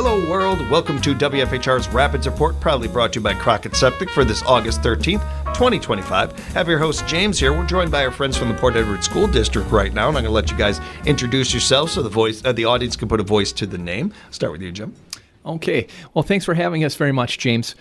Hello, world. Welcome to WFHR's Rapids Report, proudly brought to you by Crockett Septic for this August 13th, 2025. Have your host, James, here. We're joined by our friends from the Port Edward School District right now, and I'm going to let you guys introduce yourselves so the audience can put a voice to the name. Start with you, Jim. Okay. Well, thanks for having us very much, James.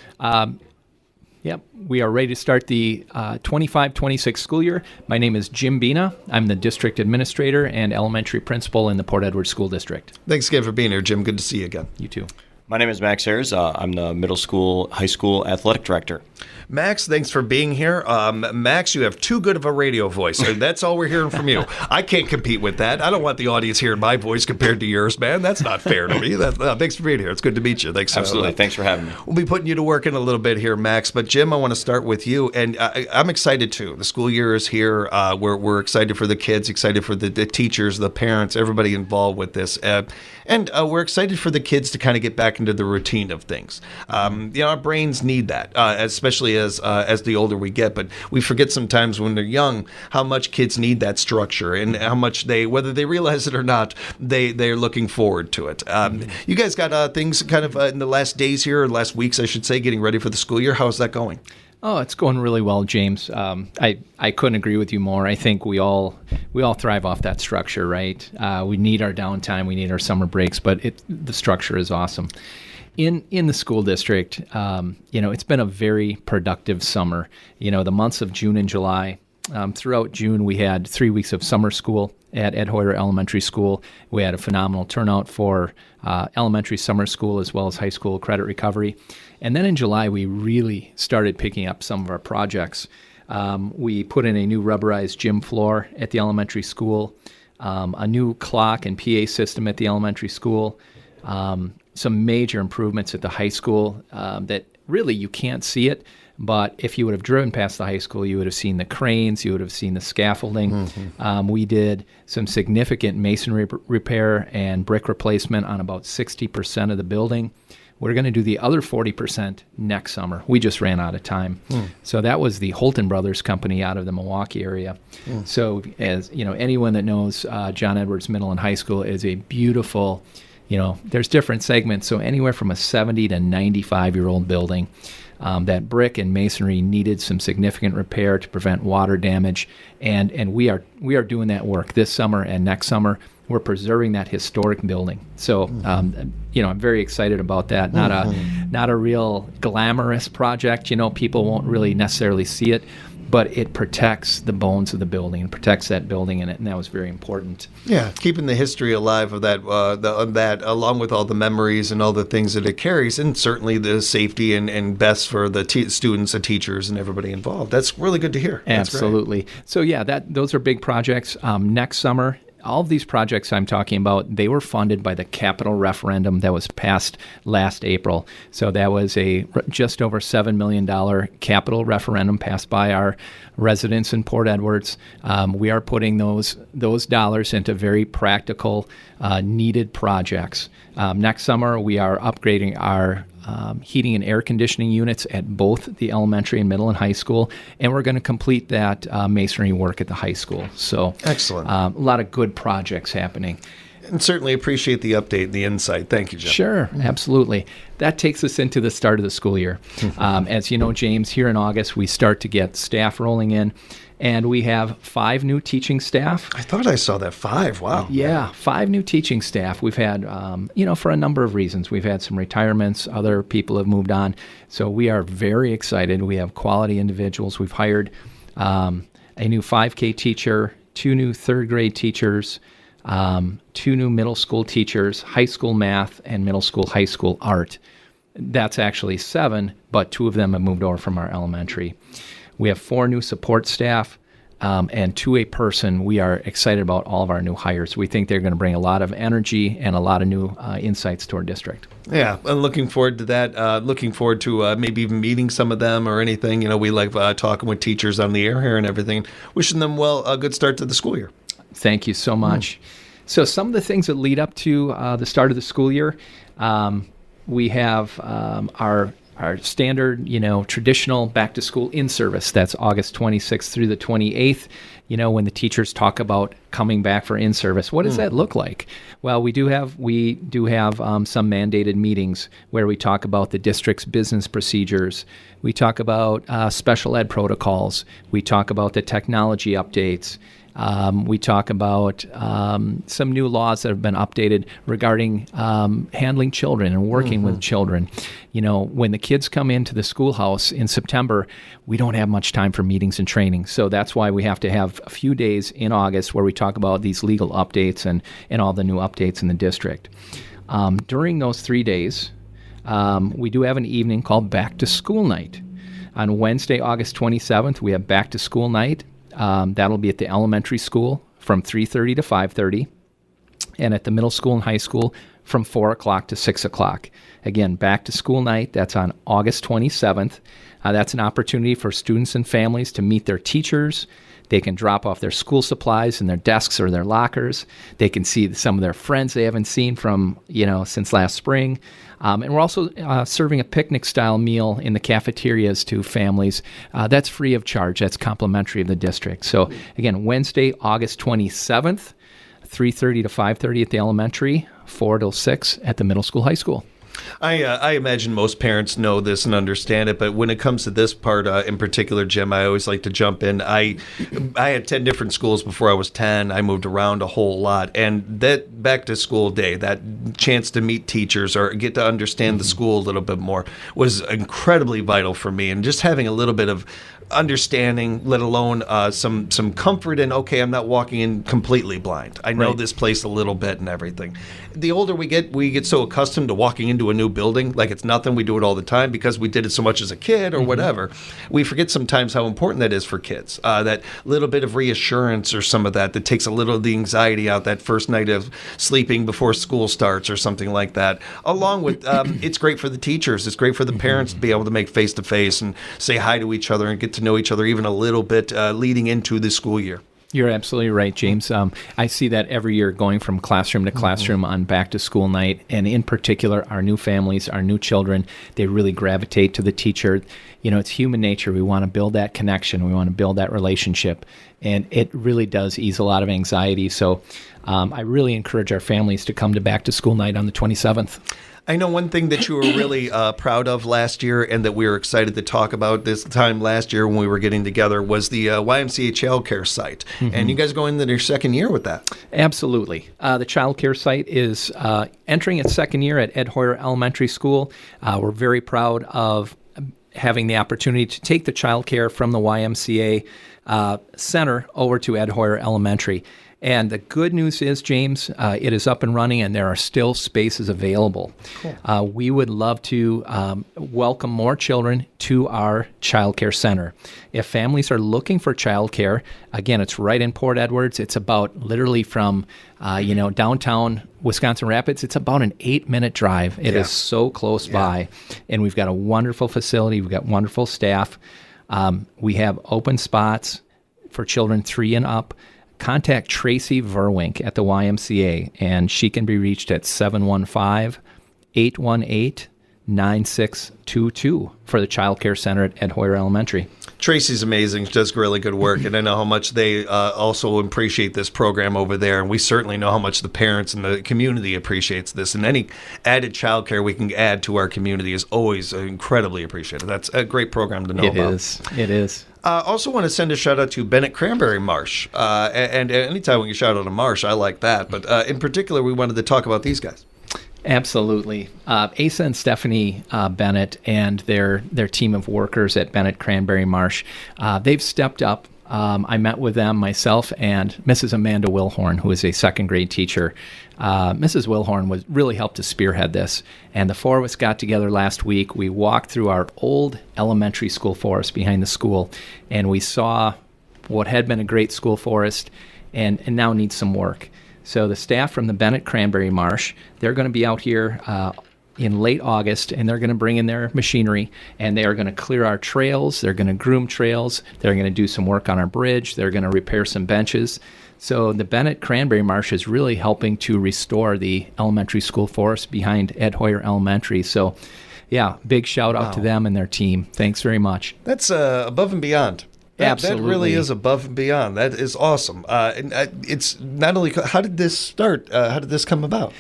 Yep, we are ready to start the 25-26 school year. My name is Jim Bina. I'm the district administrator and elementary principal in the Port Edward School District. Thanks again for being here, Jim. Good to see you again. You too. My name is Max Ayers. I'm the middle school, high school athletic director. Max, thanks for being here. Max, you have too good of a radio voice. That's all we're hearing from you. I can't compete with that. I don't want the audience hearing my voice compared to yours, man. That's not fair to me. Thanks for being here. It's good to meet you. Thanks. Absolutely. Thanks for having me. We'll be putting you to work in a little bit here, Max. But Jim, I want to start with you, and I'm excited too. The school year is here. We're excited for the kids, excited for the teachers, the parents, everybody involved with this, and we're excited for the kids to kind of get back into the routine of things. Our brains need that, especially as the older we get. But we forget sometimes when they're young how much kids need that structure and how much whether they realize it or not, they're looking forward to it. You guys got things kind of in the last days here, or last weeks, I should say, getting ready for the school year. How's that going? Oh, it's going really well, James. I couldn't agree with you more. I think we all thrive off that structure, right? We need our downtime, we need our summer breaks, but the structure is awesome. In the school district, it's been a very productive summer. The months of June and July. Throughout June, we had 3 weeks of summer school at Ed Hoyer Elementary School. We had a phenomenal turnout for elementary summer school as well as high school credit recovery. And then in July, we really started picking up some of our projects. We put in a new rubberized gym floor at the elementary school, a new clock and PA system at the elementary school, some major improvements at the high school that really you can't see it. But if you would have driven past the high school, you would have seen the cranes, you would have seen the scaffolding. Mm-hmm. We did some significant masonry repair and brick replacement on about 60% of the building. We're going to do the other 40% next summer. We just ran out of time. So that was the Holton Brothers Company out of the Milwaukee area. So as anyone that knows John Edwards Middle and High School is a beautiful, there's different segments. So anywhere from a 70 to 95-year-old building. That brick and masonry needed some significant repair to prevent water damage, and we are doing that work this summer and next summer. We're preserving that historic building, so I'm very excited about that. Not a real glamorous project. People won't really necessarily see it, but it protects the bones of the building and protects that building in it, and that was very important. Yeah, keeping the history alive of that, along with all the memories and all the things that it carries, and certainly the safety and best for the students and teachers and everybody involved. That's really good to hear. Absolutely. So yeah, those are big projects. Next summer, all of these projects I'm talking about, they were funded by the capital referendum that was passed last April. So that was a just over $7 million capital referendum passed by our residents in Port Edwards. We are putting those dollars into very practical, needed projects. Next summer, we are upgrading our heating and air conditioning units at both the elementary and middle and high school, and we're going to complete that masonry work at the high school. So excellent. A lot of good projects happening. And certainly appreciate the update and the insight. Thank you, Jim. Sure, absolutely. That takes us into the start of the school year. As you know, James, here in August, we start to get staff rolling in. And we have 5 new teaching staff. I thought I saw that 5. Wow. Yeah, 5 new teaching staff. We've had, for a number of reasons. We've had some retirements. Other people have moved on. So we are very excited. We have quality individuals. We've hired a new 5K teacher, 2 new third grade teachers, 2 new middle school teachers, high school math, and middle school, high school art. That's actually 7, but 2 of them have moved over from our elementary. We have 4 new support staff, and to a person, we are excited about all of our new hires. We think they're going to bring a lot of energy and a lot of new insights to our district. Yeah, I'm looking forward to that. Looking forward to maybe even meeting some of them or anything. We like talking with teachers on the air here and everything. Wishing them a good start to the school year. Thank you so much. So some of the things that lead up to the start of the school year, we have our our standard, traditional back to school in service. That's August 26th through the 28th. When the teachers talk about coming back for in service, what does that look like? Well, we do have some mandated meetings where we talk about the district's business procedures. We talk about special ed protocols. We talk about the technology updates. We talk about some new laws that have been updated regarding handling children and working with children. When the kids come into the schoolhouse in September, we don't have much time for meetings and training. So that's why we have to have a few days in August where we talk about these legal updates and all the new updates in the district. During those 3 days, we do have an evening called Back to School Night. On Wednesday, August 27th, we have Back to School Night. That'll be at the elementary school from 3:30 to 5:30, and at the middle school and high school from 4 o'clock to 6 o'clock. Again, Back to School Night, that's on August 27th. That's an opportunity for students and families to meet their teachers. They can drop off their school supplies in their desks or their lockers. They can see some of their friends they haven't seen from, since last spring. And we're also serving a picnic-style meal in the cafeterias to families. That's free of charge. That's complimentary of the district. So, again, Wednesday, August 27th, 3:30 to 5:30 at the elementary, 4 till 6 at the middle school, high school. I imagine most parents know this and understand it, but when it comes to this part in particular, Jim, I always like to jump in. I had 10 different schools before I was 10. I moved around a whole lot, and that back to school day, that chance to meet teachers or get to understand the school a little bit more was incredibly vital for me, and just having a little bit of understanding, let alone some comfort in, okay, I'm not walking in completely blind. I know this place a little bit and everything. The older we get so accustomed to walking into a new building like it's nothing. We do it all the time because we did it so much as a kid or whatever. We forget sometimes how important that is for kids. That little bit of reassurance or some of that takes a little of the anxiety out that first night of sleeping before school starts or something like that. Along with, it's great for the teachers. It's great for the parents to be able to make face-to-face and say hi to each other and get to know each other even a little bit leading into the school year. You're absolutely right, James. I see that every year going from classroom to classroom on back to school night, and in particular, our new families, our new children, they really gravitate to the teacher. It's human nature. We want to build that connection. We want to build that relationship, and it really does ease a lot of anxiety. So I really encourage our families to come to back to school night on the 27th. I know one thing that you were really proud of last year and that we were excited to talk about this time last year when we were getting together was the YMCA Child Care site. And you guys go into your second year with that. Absolutely. The Child Care site is entering its second year at Ed Hoyer Elementary School. We're very proud of having the opportunity to take the child care from the YMCA center over to Ed Hoyer Elementary. And the good news is, James, it is up and running, and there are still spaces available. Cool. We would love to welcome more children to our child care center. If families are looking for child care, again, it's right in Port Edwards. It's about literally from downtown Wisconsin Rapids. It's about an 8-minute drive. It is so close by, and we've got a wonderful facility. We've got wonderful staff. We have open spots for children 3 and up. Contact Tracy Verwink at the YMCA, and she can be reached at 715-818-9622 for the Child Care Center at Ed Hoyer Elementary. Tracy's amazing. She does really good work, and I know how much they also appreciate this program over there, and we certainly know how much the parents and the community appreciates this, and any added childcare we can add to our community is always incredibly appreciated. That's a great program to know about. It is. Also want to send a shout out to Bennett Cranberry Marsh, and anytime we can shout out a marsh, I like that, but in particular, we wanted to talk about these guys. Absolutely. Asa and Stephanie Bennett and their team of workers at Bennett Cranberry Marsh, they've stepped up. I met with them, myself, and Mrs. Amanda Wilhorn, who is a second grade teacher. Mrs. Wilhorn really helped to spearhead this. And the four of us got together last week. We walked through our old elementary school forest behind the school, and we saw what had been a great school forest and now needs some work. So the staff from the Bennett Cranberry Marsh, they're going to be out here in late August, and they're going to bring in their machinery, and they are going to clear our trails. They're going to groom trails. They're going to do some work on our bridge. They're going to repair some benches. So the Bennett Cranberry Marsh is really helping to restore the elementary school forest behind Ed Hoyer Elementary. So yeah, big shout out to them and their team. Thanks very much. That's above and beyond. That really Absolutely. is above and beyond. That is awesome. It's not only, how did this start? How did this come about?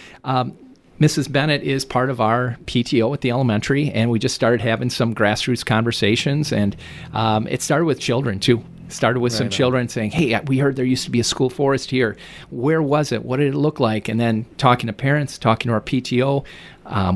Mrs. Bennett is part of our PTO at the elementary, and we just started having some grassroots conversations, and it started with children too. Started with some children saying, hey, we heard there used to be a school forest here. Where was it? What did it look like? And then talking to parents, talking to our PTO,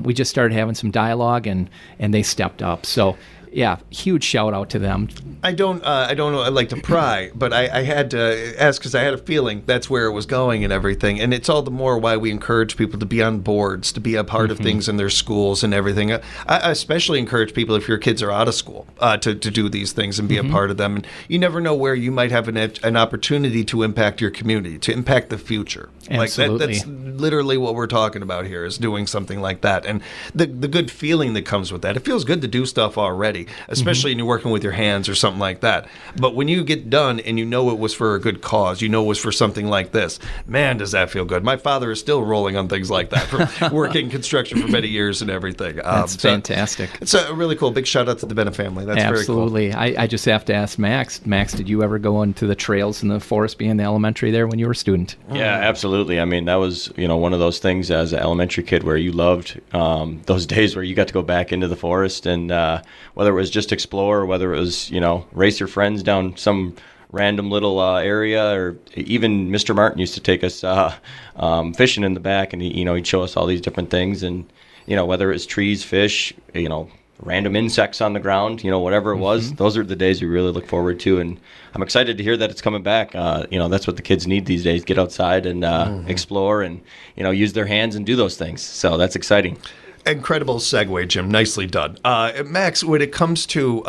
we just started having some dialogue, and they stepped up. So yeah, huge shout out to them. I don't like to pry, but I had to ask because I had a feeling that's where it was going and everything. And it's all the more why we encourage people to be on boards, to be a part of things in their schools and everything. I especially encourage people, if your kids are out of school, to do these things and be a part of them. And you never know where you might have an opportunity to impact your community, to impact the future. Absolutely. That's literally what we're talking about here, is doing something like that. And the good feeling that comes with that. It feels good to do stuff already, especially when you're working with your hands or something like that. But when you get done and you know it was for a good cause, you know it was for something like this, man, does that feel good. My father is still rolling on things like that from working construction for many years and everything. That's fantastic. It's a really cool. Big shout out to the Bennett family. That's Absolutely. very cool. I just have to ask Max. Max, did you ever go into the trails in the forest behind the elementary there when you were a student? Yeah, absolutely. I mean, that was, one of those things as an elementary kid where you loved those days where you got to go back into the forest, and whether it was just explore, or whether it was, race your friends down some random little area, or even Mr. Martin used to take us fishing in the back, and he'd show us all these different things, and whether it's trees, fish, random insects on the ground, whatever it was, those are the days we really look forward to. And I'm excited to hear that it's coming back. That's what the kids need these days, get outside and explore and, use their hands and do those things. So that's exciting. Incredible segue, Jim. Nicely done. Max, when it comes to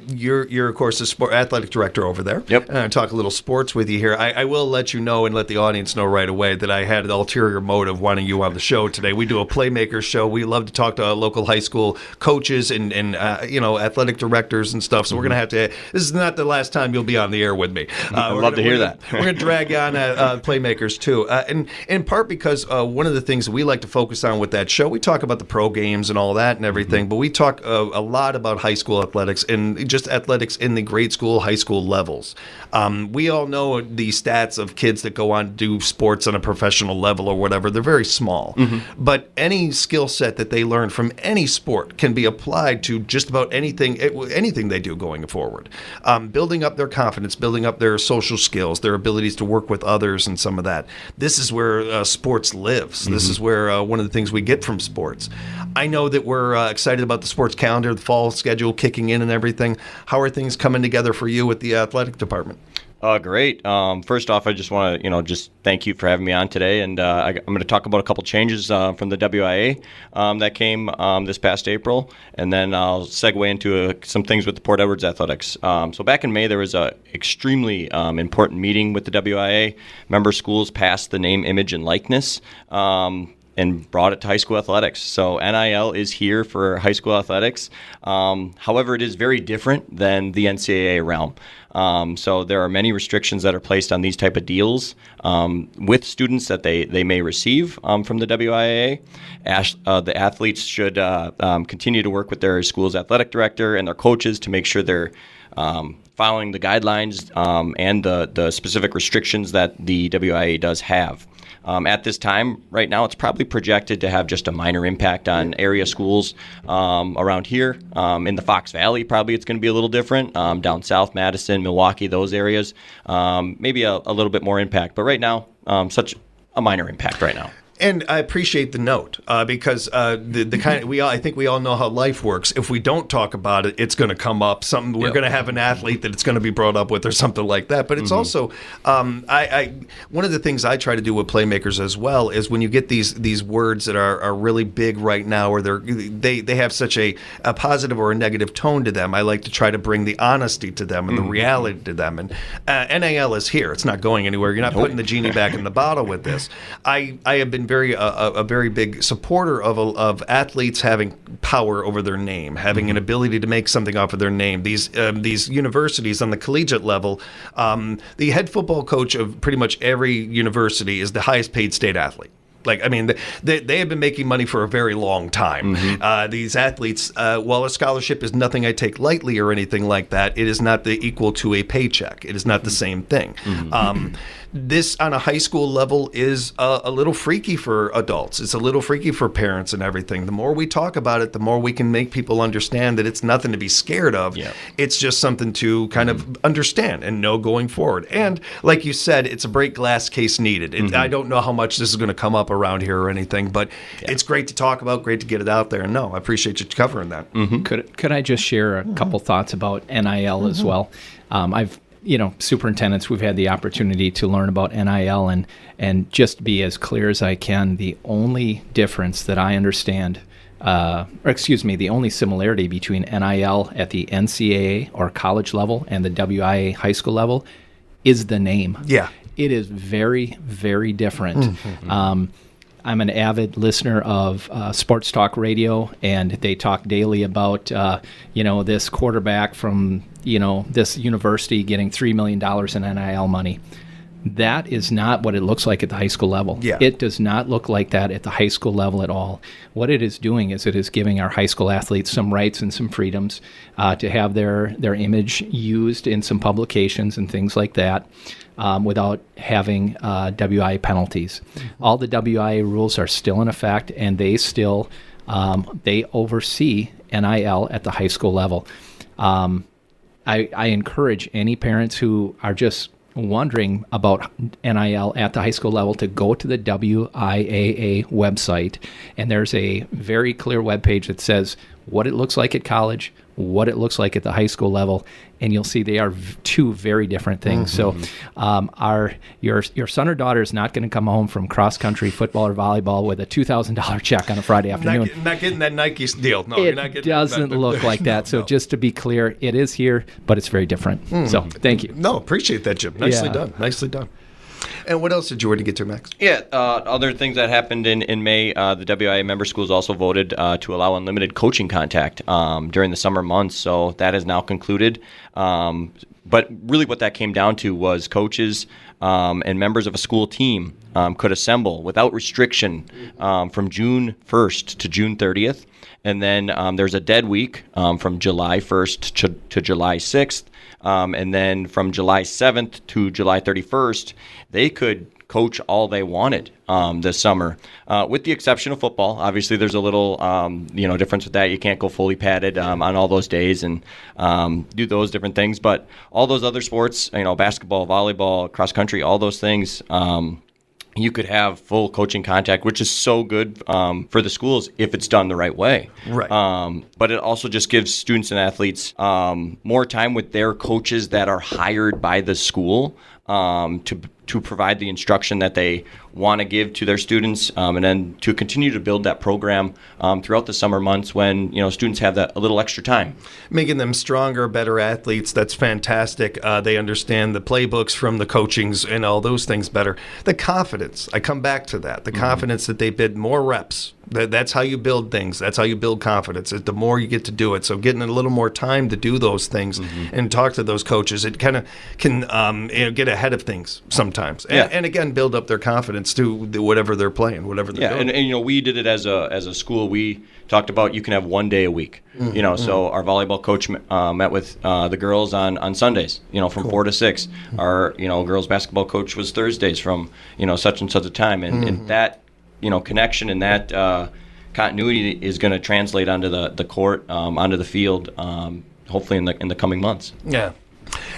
you're of course the athletic director over there. Yep. And I talk a little sports with you here. I will let you know and let the audience know right away that I had an ulterior motive wanting you on the show today. We do a Playmakers show. We love to talk to local high school coaches and athletic directors and stuff. So we're gonna have to. This is not the last time you'll be on the air with me. I'd love to hear that. We're gonna drag you on Playmakers too, and in part because one of the things that we like to focus on with that show, we talk about the pro games and all that and everything, but we talk a lot about high school athletics and just athletics in the grade school, high school levels. We all know the stats of kids that go on to do sports on a professional level or whatever. They're very small, but any skill set that they learn from any sport can be applied to just about anything they do going forward. Building up their confidence, building up their social skills, their abilities to work with others and some of that. This is where sports lives. This is where one of the things we get from sports. I know that we're excited about the sports calendar, the fall schedule kicking in and everything. How are things coming together for you with the athletic department? Great. First off, I just want to, just thank you for having me on today. And I'm going to talk about a couple changes from the WIA that came this past April. And then I'll segue into some things with the Port Edwards Athletics. So back in May, there was a extremely important meeting with the WIA. Member schools passed the name, image, and likeness. And brought it to high school athletics. So NIL is here for high school athletics. However, it is very different than the NCAA realm. So there are many restrictions that are placed on these type of deals with students that they may receive from the WIAA. The athletes should continue to work with their school's athletic director and their coaches to make sure they're following the guidelines and the specific restrictions that the WIA does have. At this time, right now, it's probably projected to have just a minor impact on area schools around here. In the Fox Valley, probably it's going to be a little different. Down south, Madison, Milwaukee, those areas, maybe a little bit more impact. But right now, such a minor impact right now. And I appreciate the note because the kind of, I think we all know how life works. If we don't talk about it, it's going to come up. We're going to have an athlete that it's going to be brought up with or something like that. But it's also one of the things I try to do with Playmakers as well is when you get these words that are really big right now, or they have such a positive or a negative tone to them. I like to try to bring the honesty to them and the reality to them. And NIL is here; it's not going anywhere. You're not putting the genie back in the bottle with this. I have been a very big supporter of athletes having power over their name, having an ability to make something off of their name. These universities on the collegiate level, the head football coach of pretty much every university is the highest paid state athlete. Like, I mean, they have been making money for a very long time. These athletes, while a scholarship is nothing I take lightly or anything like that, it is not equal to a paycheck. It is not the same thing. This on a high school level is a little freaky for adults. It's a little freaky for parents and everything. The more we talk about it, the more we can make people understand that it's nothing to be scared of. Yeah. It's just something to kind of understand and know going forward. And like you said, it's a break glass case needed. I don't know how much this is going to come up around here or anything, but it's great to talk about, great to get it out there. And no, I appreciate you covering that. Could I just share a couple thoughts about NIL as well? Superintendents, we've had the opportunity to learn about NIL and just be as clear as I can. The only difference that I understand, the only similarity between NIL at the NCAA or college level and the WIA high school level is the name. Yeah. It is very, very different. I'm an avid listener of sports talk radio, and they talk daily about, this quarterback from, this university getting $3 million in NIL money. That is not what it looks like at the high school level. Yeah. It does not look like that at the high school level at all. What it is doing is it is giving our high school athletes some rights and some freedoms to have their image used in some publications and things like that. Without having WIA penalties. All the WIA rules are still in effect, and they still they oversee NIL at the high school level. I encourage any parents who are just wondering about NIL at the high school level to go to the WIAA website, and there's a very clear webpage that says what it looks like at college, what it looks like at the high school level, and you'll see they are two very different things. So your son or daughter is not going to come home from cross-country football or volleyball with a $2,000 check on a Friday afternoon. Not getting that Nike deal. No, it you're not getting doesn't look like that. So just to be clear, it is here, but it's very different. So thank you. No, appreciate that, Jim. Nicely Yeah. done. Nicely done. And what else did you already get to, Max? Yeah, other things that happened in May, the WIA member schools also voted to allow unlimited coaching contact during the summer months, so that is now concluded. But really what that came down to was coaches and members of a school team could assemble without restriction from June 1st to June 30th. And then there's a dead week from July 1st to July 6th. And then from July 7th to July 31st, they could coach all they wanted this summer, with the exception of football. Obviously, there's a little difference with that. You can't go fully padded on all those days and do those different things. But all those other sports, basketball, volleyball, cross country, all those things, you could have full coaching contact, which is so good for the schools if it's done the right way. Right. But it also just gives students and athletes more time with their coaches that are hired by the school to provide the instruction that they want to give to their students, and then to continue to build that program throughout the summer months when students have a little extra time. Making them stronger, better athletes. That's fantastic. They understand the playbooks from the coachings and all those things better. The confidence. I come back to that. The confidence that they bid more reps. That's how you build things. That's how you build confidence. The more you get to do it. So getting a little more time to do those things and talk to those coaches, it kind of can get ahead of things sometimes. And again, build up their confidence to whatever they're playing, whatever they're doing. And we did it as a school. We talked about you can have one day a week. So our volleyball coach met with the girls on Sundays, from 4 to 6. Our girls basketball coach was Thursdays from such and such a time, and that connection and that continuity is going to translate onto the court, onto the field, hopefully in the coming months. Yeah.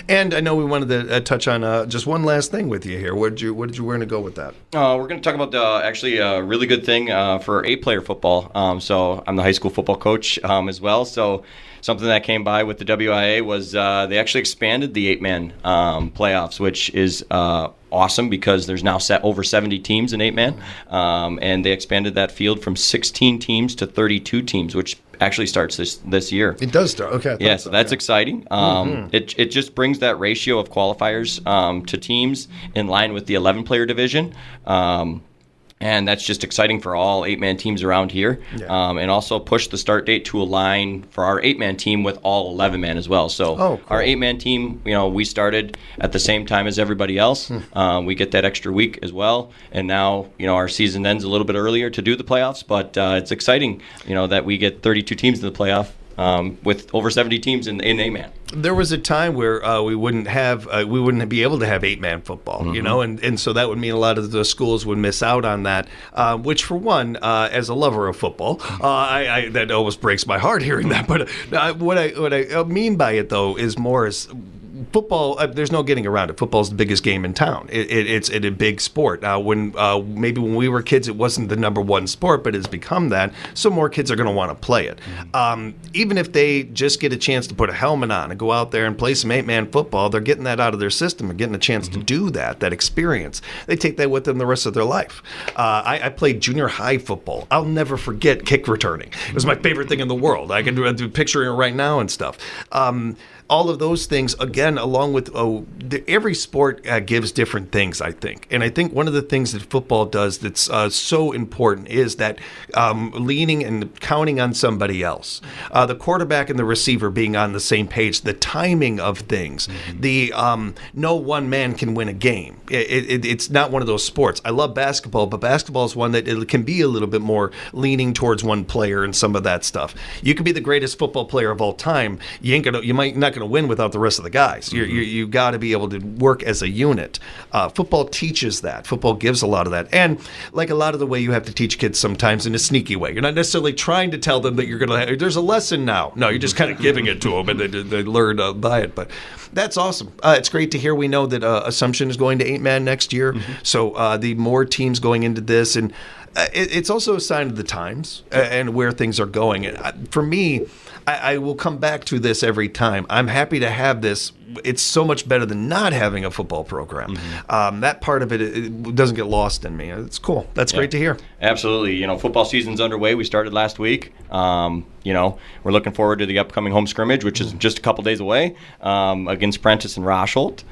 And I know we wanted to touch on just one last thing with you here. Where did you want to go with that? We're going to talk about actually a really good thing for 8-player football. So I'm the high school football coach as well. So something that came by with the WIA was they actually expanded the 8-man playoffs, which is awesome because there's now over 70 teams in 8-man, and they expanded that field from 16 teams to 32 teams, which actually starts this year. It does start. Okay. Yeah, so that's exciting. It just brings that ratio of qualifiers to teams in line with the 11-player division. And that's just exciting for all 8-man teams around here. And also push the start date to align for our 8-man team with all 11-man as well. So cool. Our 8-man team, we started at the same time as everybody else. We get that extra week as well. And now, our season ends a little bit earlier to do the playoffs. But it's exciting, that we get 32 teams in the playoff. With over 70 teams in 8-man. There was a time where we wouldn't be able to have 8-man football, and so that would mean a lot of the schools would miss out on that. Which, for one, as a lover of football, I that always breaks my heart hearing that. But what I mean by it though is more as football, there's no getting around it. Football's the biggest game in town. It's a big sport. Now, maybe when we were kids, it wasn't the number one sport, but it's become that. So more kids are going to want to play it. Even if they just get a chance to put a helmet on and go out there and play some 8-man football, they're getting that out of their system and getting a chance to do that experience. They take that with them the rest of their life. I played junior high football. I'll never forget kick returning. It was my favorite thing in the world. I can do picturing it right now and stuff. All of those things, again, along with every sport gives different things, I think. And I think one of the things that football does that's so important is that leaning and counting on somebody else. The quarterback and the receiver being on the same page, the timing of things, the no one man can win a game. It's not one of those sports. I love basketball, but basketball is one that it can be a little bit more leaning towards one player and some of that stuff. You could be the greatest football player of all time. You might not going to win without the rest of the guys. You got to be able to work as a unit. Football teaches that. Football gives a lot of that. And like a lot of the way you have to teach kids sometimes in a sneaky way. You're not necessarily trying to tell them that you're going to, there's a lesson now. No, you're just kind of giving it to them and they learn by it. But that's awesome. It's great to hear. We know that Assumption is going to 8-man next year. So the more teams going into this, and it's also a sign of the times and where things are going. And for me, I will come back to this every time. I'm happy to have this. It's so much better than not having a football program. That part of it doesn't get lost in me. It's cool. That's great to hear. Absolutely. Football season's underway. We started last week. We're looking forward to the upcoming home scrimmage, which is just a couple days away, against Prentice and Rosholt.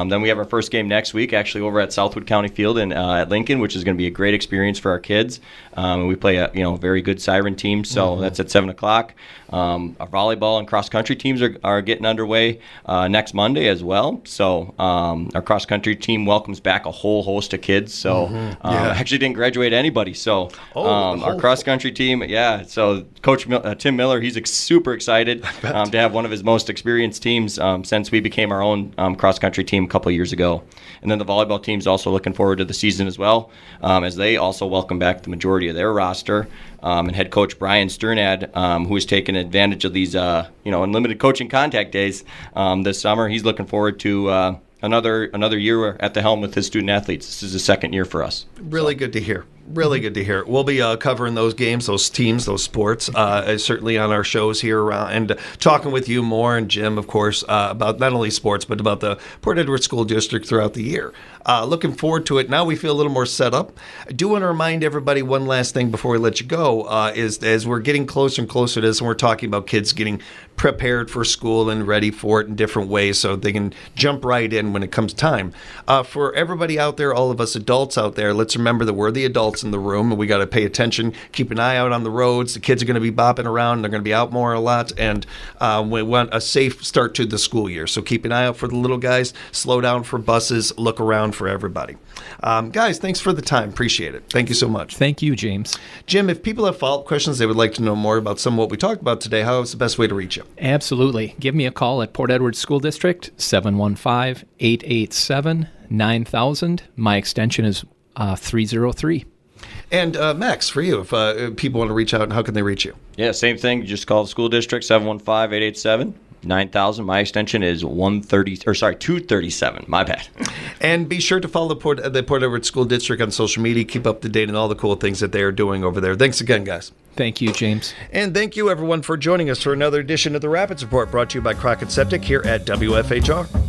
Then we have our first game next week, actually over at Southwood County Field at Lincoln, which is going to be a great experience for our kids. We play a very good Siren team, so that's at 7 o'clock. Our volleyball and cross country teams are getting underway next Monday as well. So our cross country team welcomes back a whole host of kids. So actually didn't graduate anybody. So our cross country team, so Coach Tim Miller, he's super excited to have one of his most experienced teams since we became our own cross country team a couple of years ago. And then the volleyball team's also looking forward to the season as well, as they also welcome back the majority of their roster. And head coach Brian Sternad, who has taken advantage of these unlimited coaching contact days this summer, he's looking forward to another year at the helm with his student athletes. This is the second year for us. Really good to hear. Really good to hear. We'll be covering those games, those teams, those sports, certainly on our shows here around, and talking with you more, and Jim, of course, about not only sports, but about the Port Edward School District throughout the year. Looking forward to it. Now we feel a little more set up. I do want to remind everybody one last thing before we let you go, is as we're getting closer and closer to this, and we're talking about kids getting prepared for school and ready for it in different ways so they can jump right in when it comes time. For everybody out there, all of us adults out there, let's remember that we're the adults in the room, and we got to pay attention, keep an eye out on the roads. The kids are going to be bopping around. They're going to be out more a lot, and we want a safe start to the school year. So keep an eye out for the little guys, slow down for buses, look around for everybody. Guys, thanks for the time. Appreciate it. Thank you so much. Thank you, James. Jim, if people have follow-up questions, they would like to know more about some of what we talked about today, how is the best way to reach you? Absolutely. Give me a call at Port Edward School District, 715-887-9000. My extension is 303. And Max, for you, if people want to reach out, how can they reach you? Yeah, same thing. Just call the school district, 715-887-9000. My extension is 237. My bad. And be sure to follow the Port Edward School District on social media. Keep up to date on all the cool things that they are doing over there. Thanks again, guys. Thank you, James. And thank you, everyone, for joining us for another edition of the Rapids Report, brought to you by Crockett Septic here at WFHR.